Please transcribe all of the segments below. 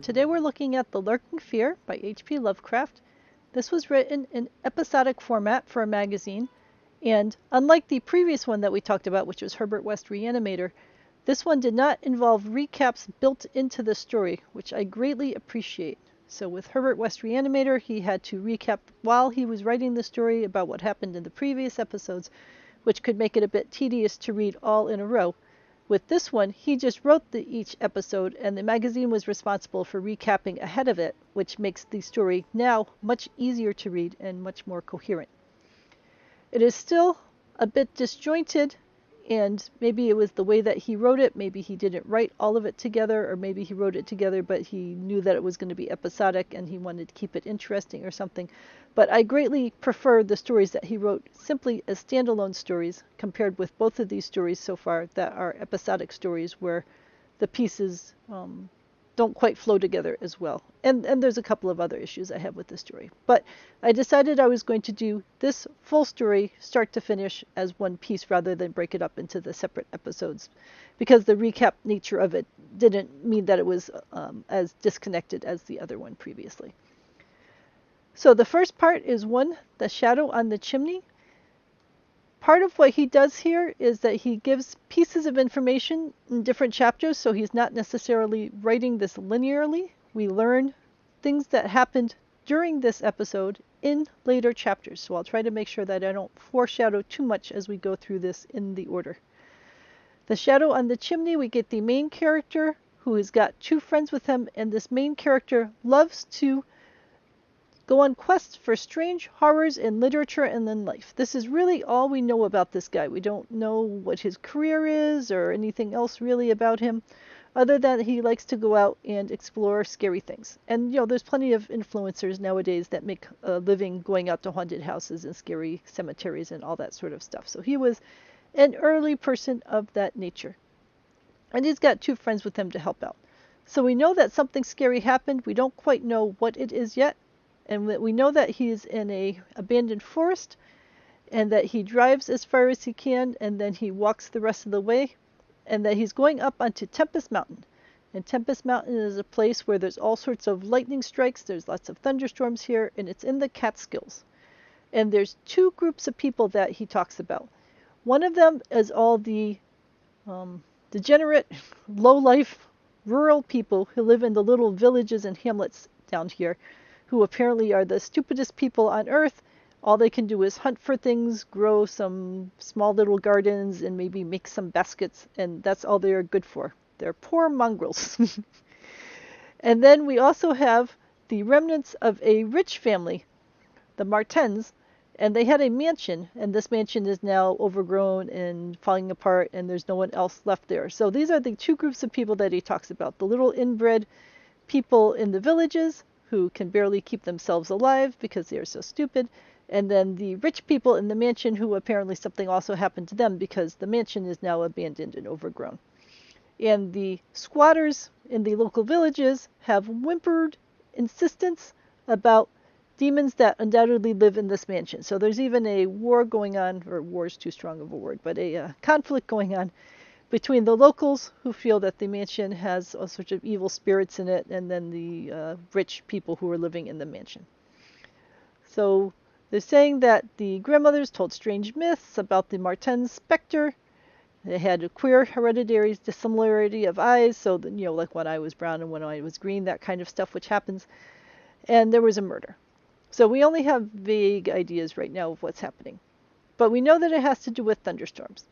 today we're looking at The Lurking Fear by H.P. Lovecraft. This was written in episodic format for a magazine, and unlike the previous one that we talked about, which was Herbert West Reanimator, this one did not involve recaps built into the story, which I greatly appreciate. So with Herbert West Reanimator, he had to recap while he was writing the story about what happened in the previous episodes, which could make it a bit tedious to read all in a row. With this one, he just wrote each episode, and the magazine was responsible for recapping ahead of it, which makes the story now much easier to read and much more coherent. It is still a bit disjointed, and maybe it was the way that he wrote it. Maybe he didn't write all of it together, or maybe he wrote it together, but he knew that it was going to be episodic and he wanted to keep it interesting or something. But I greatly prefer the stories that he wrote simply as standalone stories compared with both of these stories so far that are episodic stories where the pieces don't quite flow together as well. And there's a couple of other issues I have with this story. But I decided I was going to do this full story start to finish as one piece rather than break it up into the separate episodes, because the recap nature of it didn't mean that it was as disconnected as the other one previously. So the first part is The Shadow on the Chimney. Part of what he does here is that he gives pieces of information in different chapters, so he's not necessarily writing this linearly. We learn things that happened during this episode in later chapters, so I'll try to make sure that I don't foreshadow too much as we go through this in the order. The Shadow on the Chimney, we get the main character who has got two friends with him, and this main character loves to go on quests for strange horrors in literature and in life. This is really all we know about this guy. We don't know what his career is or anything else really about him, other than he likes to go out and explore scary things. And, there's plenty of influencers nowadays that make a living going out to haunted houses and scary cemeteries and all that sort of stuff. So he was an early person of that nature. And he's got two friends with him to help out. So we know that something scary happened. We don't quite know what it is yet. And we know that he's in a abandoned forest, and that he drives as far as he can, and then he walks the rest of the way, and that he's going up onto Tempest Mountain. And Tempest Mountain is a place where there's all sorts of lightning strikes, there's lots of thunderstorms here, and it's in the Catskills. And there's two groups of people that he talks about. One of them is all the degenerate, low-life, rural people who live in the little villages and hamlets down here, who apparently are the stupidest people on earth. All they can do is hunt for things, grow some small little gardens, and maybe make some baskets, and that's all they are good for. They're poor mongrels. And then we also have the remnants of a rich family, the Martens, and they had a mansion, and this mansion is now overgrown and falling apart, and there's no one else left there. So these are the two groups of people that he talks about. The little inbred people in the villages, who can barely keep themselves alive because they are so stupid, and then the rich people in the mansion who apparently something also happened to them because the mansion is now abandoned and overgrown. And the squatters in the local villages have whimpered insistence about demons that undoubtedly live in this mansion. So there's even a war going on, or war is too strong of a word, but a conflict going on between the locals who feel that the mansion has all sorts of evil spirits in it, and then the rich people who are living in the mansion. So they're saying that the grandmothers told strange myths about the Marten's specter. They had a queer hereditary dissimilarity of eyes, so that, like one eye was brown and one eye was green, that kind of stuff which happens. And there was a murder. So we only have vague ideas right now of what's happening. But we know that it has to do with thunderstorms.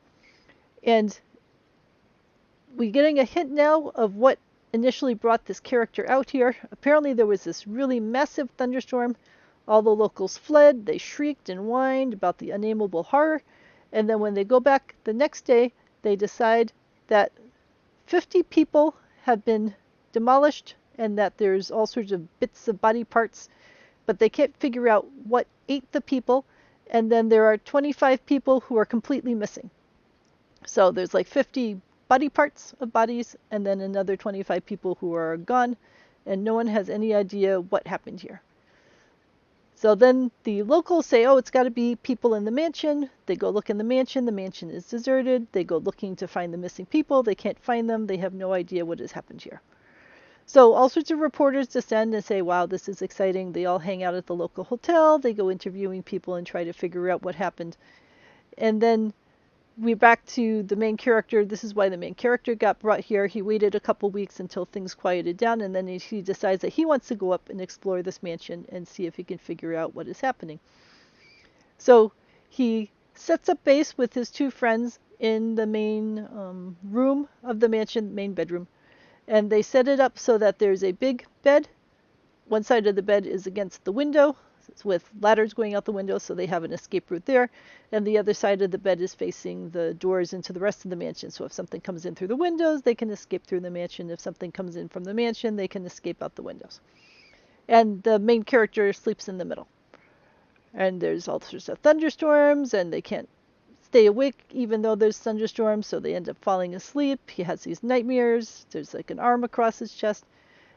And we're getting a hint now of what initially brought this character out here. Apparently there was this really massive thunderstorm. All the locals fled. They shrieked and whined about the unnameable horror. And then when they go back the next day, they decide that 50 people have been demolished and that there's all sorts of bits of body parts, but they can't figure out what ate the people. And then there are 25 people who are completely missing. So there's like 50 body parts of bodies, and then another 25 people who are gone, and no one has any idea what happened here. So then the locals say, oh, it's got to be people in the mansion. They go look in the mansion is deserted. They go looking to find the missing people. They can't find them. They have no idea what has happened here. So all sorts of reporters descend and say, wow, this is exciting. They all hang out at the local hotel. They go interviewing people and try to figure out what happened. And then we're back to the main character. This is why the main character got brought here. He waited a couple weeks until things quieted down, and then he decides that he wants to go up and explore this mansion and see if he can figure out what is happening. So he sets up base with his two friends in the main room of the mansion, main bedroom. And they set it up so that there's a big bed. One side of the bed is against the window with ladders going out the window, so they have an escape route there. And the other side of the bed is facing the doors into the rest of the mansion. So if something comes in through the windows, they can escape through the mansion. If something comes in from the mansion, they can escape out the windows. And the main character sleeps in the middle. And there's all sorts of thunderstorms, and they can't stay awake even though there's thunderstorms, so they end up falling asleep. He has these nightmares. There's like an arm across his chest.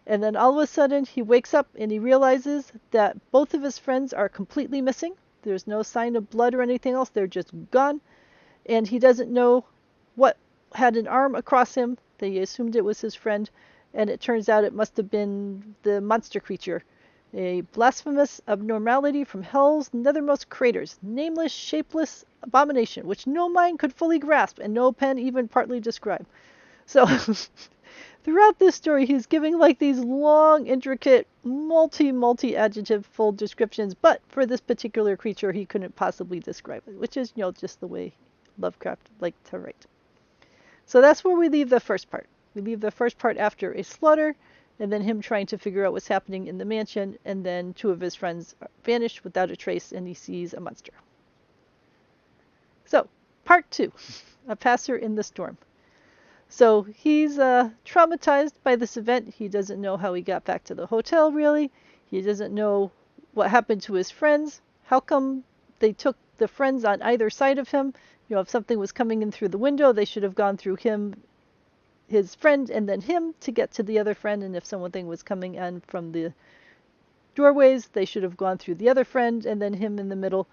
And then all of a sudden he wakes up and he realizes that both of his friends are completely missing. There's no sign of blood or anything else. They're just gone. And he doesn't know what had an arm across him. They assumed it was his friend. And it turns out it must have been the monster creature. A blasphemous abnormality from hell's nethermost craters. Nameless, shapeless abomination, which no mind could fully grasp and no pen even partly describe. So throughout this story, he's giving like these long, intricate, multi adjective full descriptions, but for this particular creature, he couldn't possibly describe it, which is, just the way Lovecraft liked to write. So that's where we leave the first part. We leave the first part after a slaughter, and then him trying to figure out what's happening in the mansion, and then two of his friends vanish without a trace, and he sees a monster. So, part 2, A Passer in the Storm. So he's traumatized by this event. He doesn't know how he got back to the hotel, really. He doesn't know what happened to his friends. How come they took the friends on either side of him? If something was coming in through the window, they should have gone through him, his friend, and then him to get to the other friend. And if something was coming in from the doorways, they should have gone through the other friend and then him in the middle.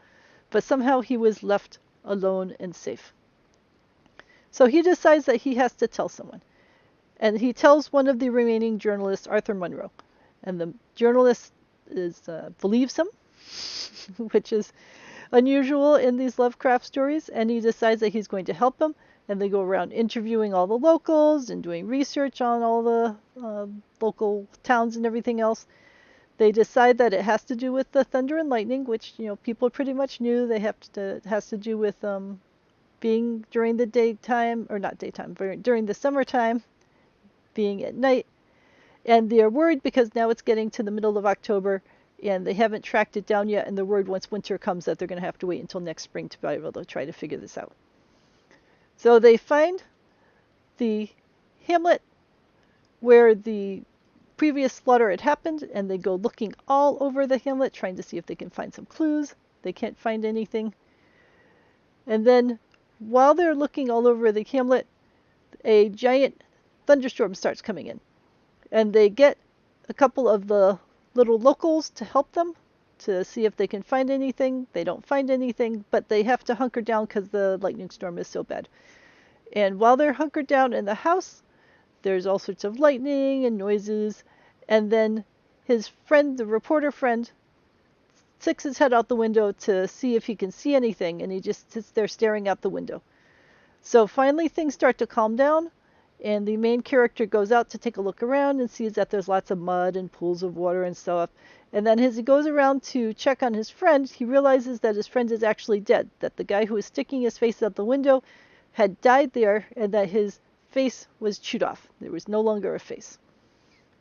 But somehow he was left alone and safe. So he decides that he has to tell someone. And he tells one of the remaining journalists, Arthur Munro. And the journalist believes him, which is unusual in these Lovecraft stories. And he decides that he's going to help him. And they go around interviewing all the locals and doing research on all the local towns and everything else. They decide that it has to do with the thunder and lightning, which people pretty much knew. It has to do with being during the daytime, or not daytime, during the summertime, being at night. And they're worried because now it's getting to the middle of October and they haven't tracked it down yet. And they're worried once winter comes that they're going to have to wait until next spring to be able to try to figure this out. So they find the hamlet where the previous slaughter had happened, and they go looking all over the hamlet, trying to see if they can find some clues. They can't find anything. And then while they're looking all over the hamlet, a giant thunderstorm starts coming in. And they get a couple of the little locals to help them to see if they can find anything. They don't find anything, but they have to hunker down because the lightning storm is so bad. And while they're hunkered down in the house, there's all sorts of lightning and noises. And then his friend, the reporter friend, sticks his head out the window to see if he can see anything, and he just sits there staring out the window. So finally things start to calm down, and the main character goes out to take a look around and sees that there's lots of mud and pools of water and stuff. And then as he goes around to check on his friend, he realizes that his friend is actually dead, that the guy who was sticking his face out the window had died there, and that his face was chewed off. There was no longer a face.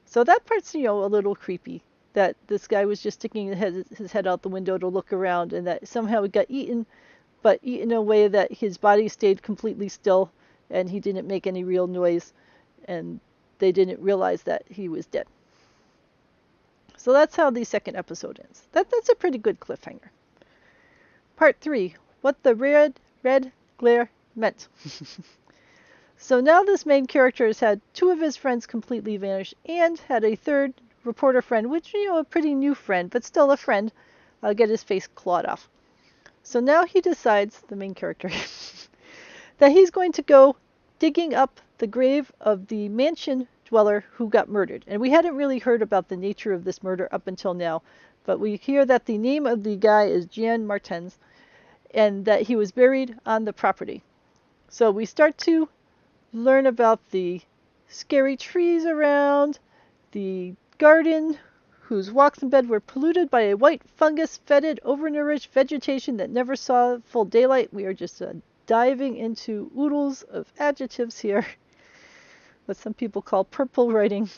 So that part's, a little creepy, that this guy was just sticking his head out the window to look around, and that somehow he got eaten, but eaten in a way that his body stayed completely still, and he didn't make any real noise, and they didn't realize that he was dead. So that's how the second episode ends. That's a pretty good cliffhanger. Part 3, what the red glare meant. So now this main character has had two of his friends completely vanish, and had a third reporter friend, which, a pretty new friend, but still a friend, get his face clawed off. So now he decides, the main character, that he's going to go digging up the grave of the mansion dweller who got murdered. And we hadn't really heard about the nature of this murder up until now, but we hear that the name of the guy is Jan Martens and that he was buried on the property. So we start to learn about the scary trees around, the garden whose walks and bed were polluted by a white fungus-fetid, overnourished vegetation that never saw full daylight. We are just diving into oodles of adjectives here, what some people call purple writing.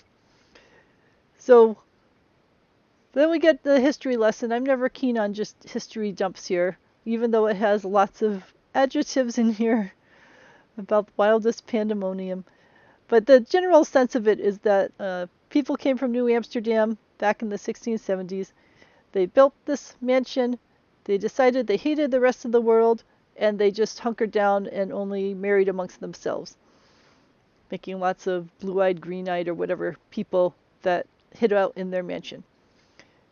So then we get the history lesson. I'm never keen on just history dumps here, even though it has lots of adjectives in here about wildest pandemonium. But the general sense of it is that people came from New Amsterdam back in the 1670s. They built this mansion. They decided they hated the rest of the world, and they just hunkered down and only married amongst themselves, making lots of blue-eyed, green-eyed, or whatever people that hid out in their mansion.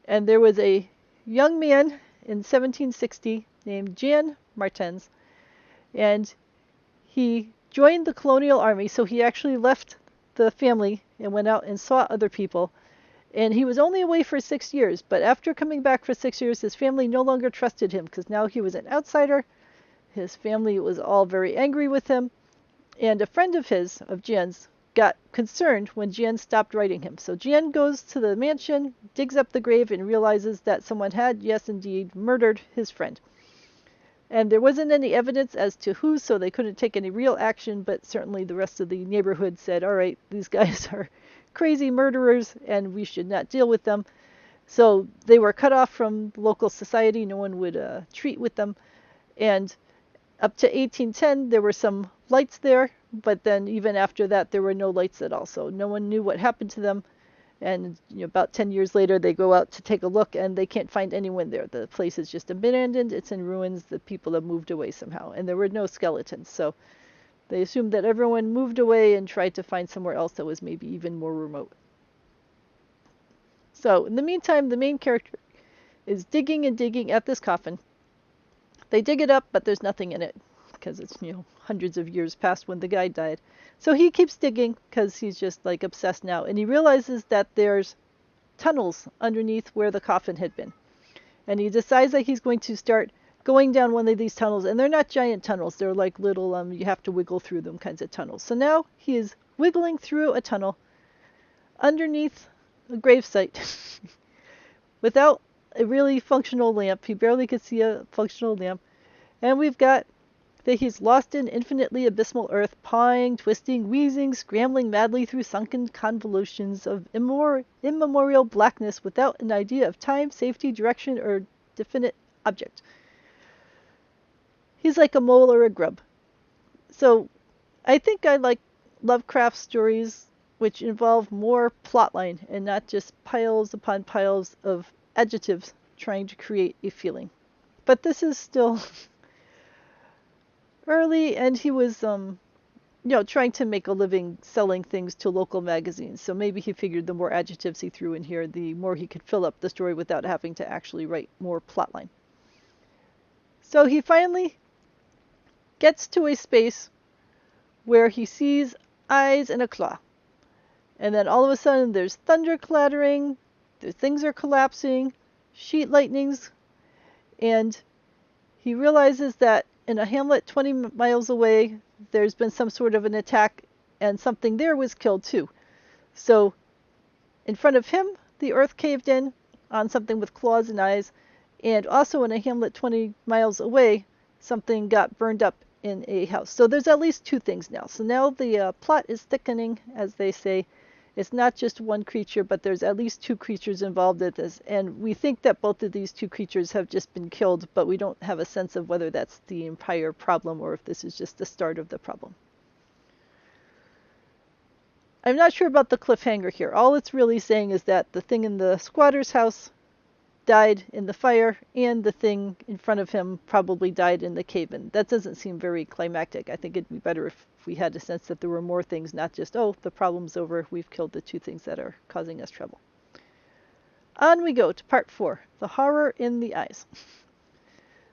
And there was a young man in 1760 named Jan Martens, and he joined the colonial army, so he actually left the family and went out and saw other people. And he was only away for 6 years, but after coming back for 6 years, his family no longer trusted him because now he was an outsider. His family was all very angry with him. And a friend of his, of Jan's, got concerned when Jan stopped writing him. So Jan goes to the mansion, digs up the grave, and realizes that someone had, yes indeed, murdered his friend. And there wasn't any evidence as to who, so they couldn't take any real action, but certainly the rest of the neighborhood said, all right, these guys are crazy murderers, and we should not deal with them. So they were cut off from local society. No one would treat with them. And up to 1810, there were some lights there, but then even after that, there were no lights at all. So no one knew what happened to them. And about 10 years later, they go out to take a look, and they can't find anyone there. The place is just abandoned. It's in ruins. The people have moved away somehow. And there were no skeletons. So they assumed that everyone moved away and tried to find somewhere else that was maybe even more remote. So in the meantime, the main character is digging and digging at this coffin. They dig it up, but there's nothing in it because it's, hundreds of years past when the guy died. So he keeps digging because he's just like obsessed now. And he realizes that there's tunnels underneath where the coffin had been. And he decides that he's going to start going down one of these tunnels. And they're not giant tunnels. They're like little, you have to wiggle through them kinds of tunnels. So now he is wiggling through a tunnel underneath a gravesite without a really functional lamp. He barely could see a functional lamp. And we've got that he's lost in infinitely abysmal earth, pawing, twisting, wheezing, scrambling madly through sunken convolutions of immemorial blackness without an idea of time, safety, direction, or definite object. He's like a mole or a grub. So I think I like Lovecraft stories which involve more plotline and not just piles upon piles of adjectives trying to create a feeling. But this is still early, and he was trying to make a living selling things to local magazines. So maybe he figured the more adjectives he threw in here, the more he could fill up the story without having to actually write more plotline. So he finally gets to a space where he sees eyes and a claw. And then all of a sudden there's thunder clattering, the things are collapsing, sheet lightnings, and he realizes that in a hamlet 20 miles away, there's been some sort of an attack, and something there was killed too. So in front of him, the earth caved in on something with claws and eyes, and also in a hamlet 20 miles away, something got burned up in a house. So there's at least two things now. So now the plot is thickening, as they say. It's not just one creature, but there's at least two creatures involved in this. And we think that both of these two creatures have just been killed, but we don't have a sense of whether that's the entire problem or if this is just the start of the problem. I'm not sure about the cliffhanger here. All it's really saying is that the thing in the squatter's house died in the fire, and the thing in front of him probably died in the cave-in. That doesn't seem very climactic. I think it'd be better if we had a sense that there were more things, not just, oh, the problem's over, we've killed the two things that are causing us trouble. On we go to part 4, the horror in the eyes.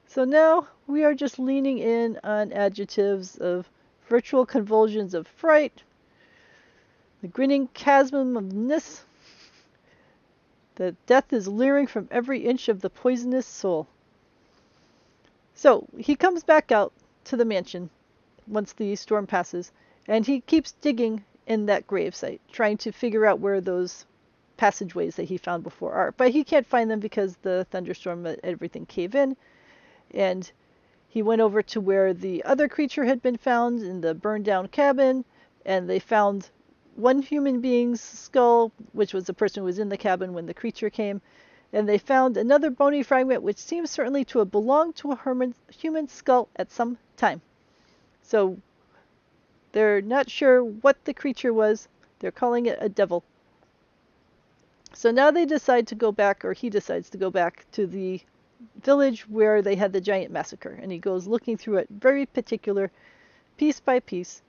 So now we are just leaning in on adjectives of virtual convulsions of fright, The grinning chasm of ness. The death is leering from every inch of the poisonous soul. So he comes back out to the mansion once the storm passes, and he keeps digging in that gravesite, trying to figure out where those passageways that he found before are. But he can't find them because the thunderstorm let everything cave in, and he went over to where the other creature had been found in the burned down cabin, and they found one human being's skull, which was the person who was in the cabin when the creature came, and they found another bony fragment which seems certainly to have belonged to a human skull at some time. So they're not sure what the creature was. They're calling it a devil. So now they decide to go back, or he decides to go back to the village where they had the giant massacre, and he goes looking through it very particular, piece by piece.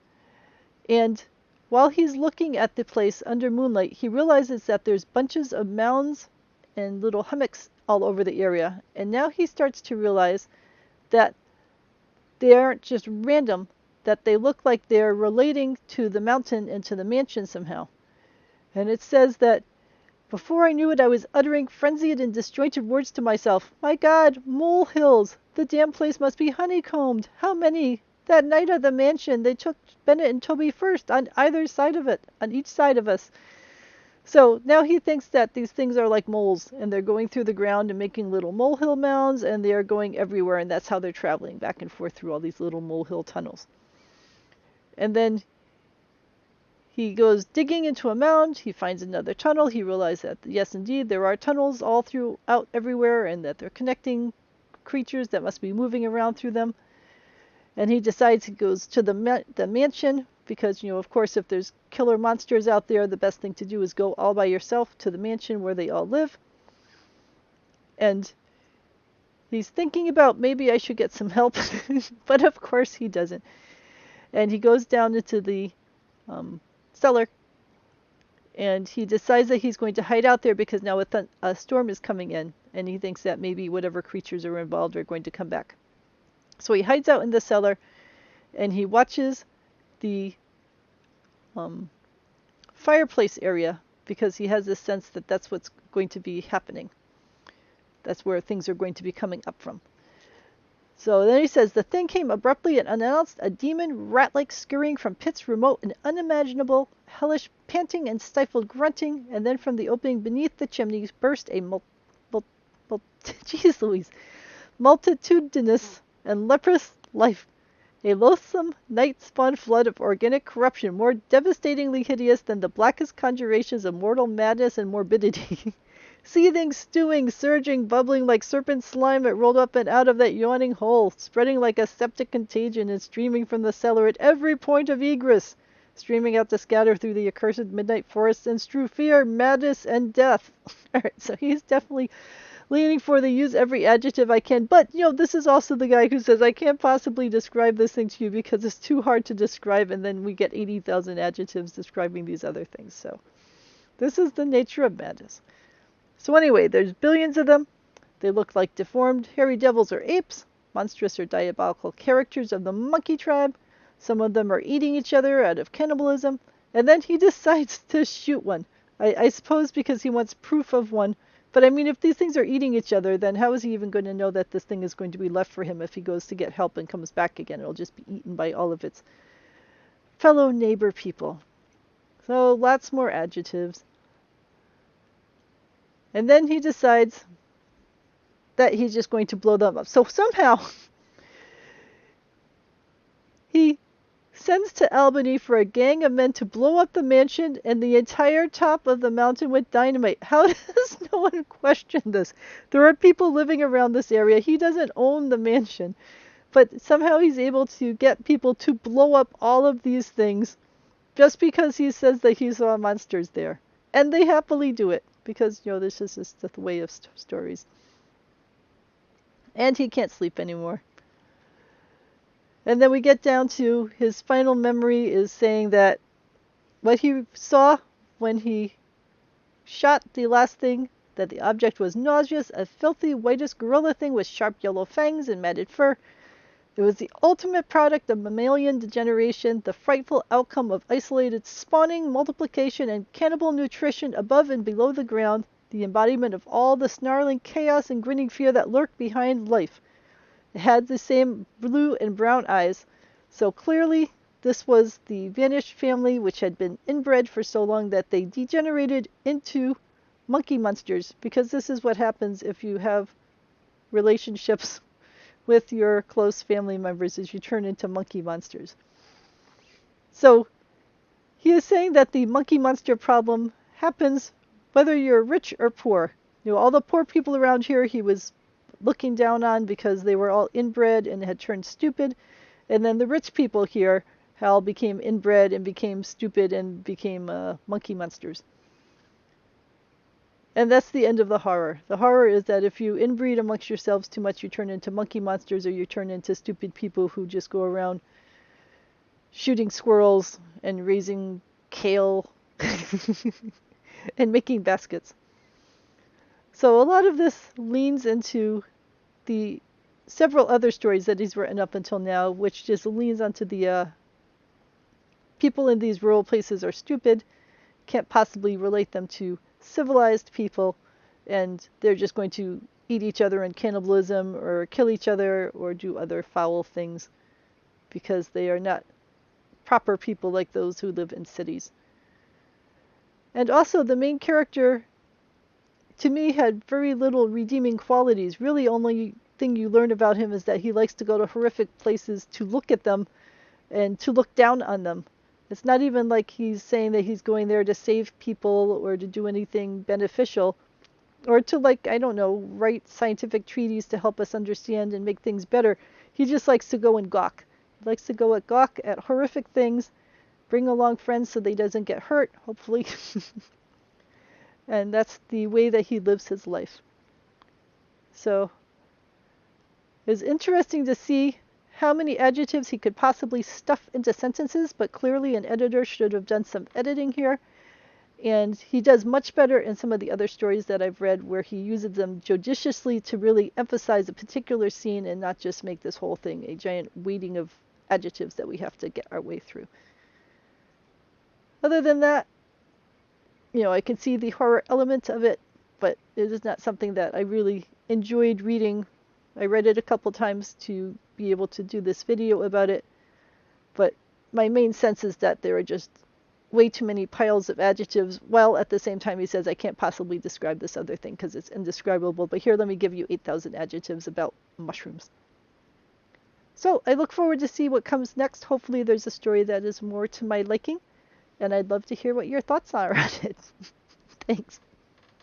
And while he's looking at the place under moonlight, he realizes that there's bunches of mounds and little hummocks all over the area. And now he starts to realize that they aren't just random, that they look like they're relating to the mountain and to the mansion somehow. And it says that before I knew it, I was uttering frenzied and disjointed words to myself. My God, molehills! The damn place must be honeycombed! How many? That night at the mansion, they took Bennett and Toby first, on either side of it, on each side of us. So now he thinks that these things are like moles, and they're going through the ground and making little molehill mounds, and they are going everywhere, and that's how they're traveling back and forth through all these little molehill tunnels. And then he goes digging into a mound, he finds another tunnel, he realizes that, yes, indeed, there are tunnels all throughout everywhere, and that they're connecting creatures that must be moving around through them. And he decides he goes to the mansion, because, of course, if there's killer monsters out there, the best thing to do is go all by yourself to the mansion where they all live. And he's thinking about maybe I should get some help, but of course he doesn't. And he goes down into the cellar, and he decides that he's going to hide out there because now a storm is coming in, and he thinks that maybe whatever creatures are involved are going to come back. So he hides out in the cellar, and he watches the fireplace area because he has this sense that that's what's going to be happening. That's where things are going to be coming up from. So then he says, the thing came abruptly and unannounced, a demon rat-like scurrying from pits remote and unimaginable, hellish panting and stifled grunting, and then from the opening beneath the chimneys burst a geez Louise, multitudinous and leprous life. A loathsome, night-spawn flood of organic corruption, more devastatingly hideous than the blackest conjurations of mortal madness and morbidity. Seething, stewing, surging, bubbling like serpent slime that rolled up and out of that yawning hole, spreading like a septic contagion and streaming from the cellar at every point of egress, streaming out to scatter through the accursed midnight forests and strew fear, madness, and death. All right, so he's definitely leaning for the use every adjective I can. But, this is also the guy who says, I can't possibly describe this thing to you because it's too hard to describe, and then we get 80,000 adjectives describing these other things. So this is the nature of madness. So anyway, there's billions of them. They look like deformed, hairy devils or apes, monstrous or diabolical characters of the monkey tribe. Some of them are eating each other out of cannibalism. And then he decides to shoot one. I suppose because he wants proof of one. But I mean, if these things are eating each other, then how is he even going to know that this thing is going to be left for him if he goes to get help and comes back again? It'll just be eaten by all of its fellow neighbor people. So lots more adjectives. And then he decides that he's just going to blow them up. So somehow he sends to Albany for a gang of men to blow up the mansion and the entire top of the mountain with dynamite. How does no one question this? There are people living around this area. He doesn't own the mansion. But somehow he's able to get people to blow up all of these things just because he says that he saw monsters there. And they happily do it because, this is just the way of stories. And he can't sleep anymore. And then we get down to his final memory is saying that what he saw when he shot the last thing, that the object was nauseous, a filthy whitish gorilla thing with sharp yellow fangs and matted fur. It was the ultimate product of mammalian degeneration, the frightful outcome of isolated spawning, multiplication, and cannibal nutrition above and below the ground, the embodiment of all the snarling chaos and grinning fear that lurked behind life. It had the same blue and brown eyes, so clearly this was the vanished family which had been inbred for so long that they degenerated into monkey monsters, because this is what happens if you have relationships with your close family members, is you turn into monkey monsters. So he is saying that the monkey monster problem happens whether you're rich or poor. All the poor people around here he was looking down on because they were all inbred and had turned stupid. And then the rich people here all became inbred and became stupid and became monkey monsters. And that's the end of the horror. The horror is that if you inbreed amongst yourselves too much, you turn into monkey monsters, or you turn into stupid people who just go around shooting squirrels and raising kale and making baskets. So a lot of this leans into the several other stories that he's written up until now, which just leans onto the people in these rural places are stupid, can't possibly relate them to civilized people, and they're just going to eat each other in cannibalism or kill each other or do other foul things because they are not proper people like those who live in cities. And also the main character, to me, had very little redeeming qualities. Really, only thing you learn about him is that he likes to go to horrific places to look at them and to look down on them. It's not even like he's saying that he's going there to save people or to do anything beneficial or to, like, I don't know, write scientific treatises to help us understand and make things better. He just likes to go and gawk. He likes to go at gawk at horrific things, bring along friends so they doesn't get hurt, hopefully. And that's the way that he lives his life. So it's interesting to see how many adjectives he could possibly stuff into sentences, but clearly an editor should have done some editing here. And he does much better in some of the other stories that I've read where he uses them judiciously to really emphasize a particular scene and not just make this whole thing a giant weighting of adjectives that we have to get our way through. Other than that, I can see the horror element of it, but it is not something that I really enjoyed reading. I read it a couple times to be able to do this video about it, but my main sense is that there are just way too many piles of adjectives, while at the same time he says I can't possibly describe this other thing because it's indescribable, but here let me give you 8,000 adjectives about mushrooms. So I look forward to see what comes next. Hopefully there's a story that is more to my liking, and I'd love to hear what your thoughts are on it. Thanks.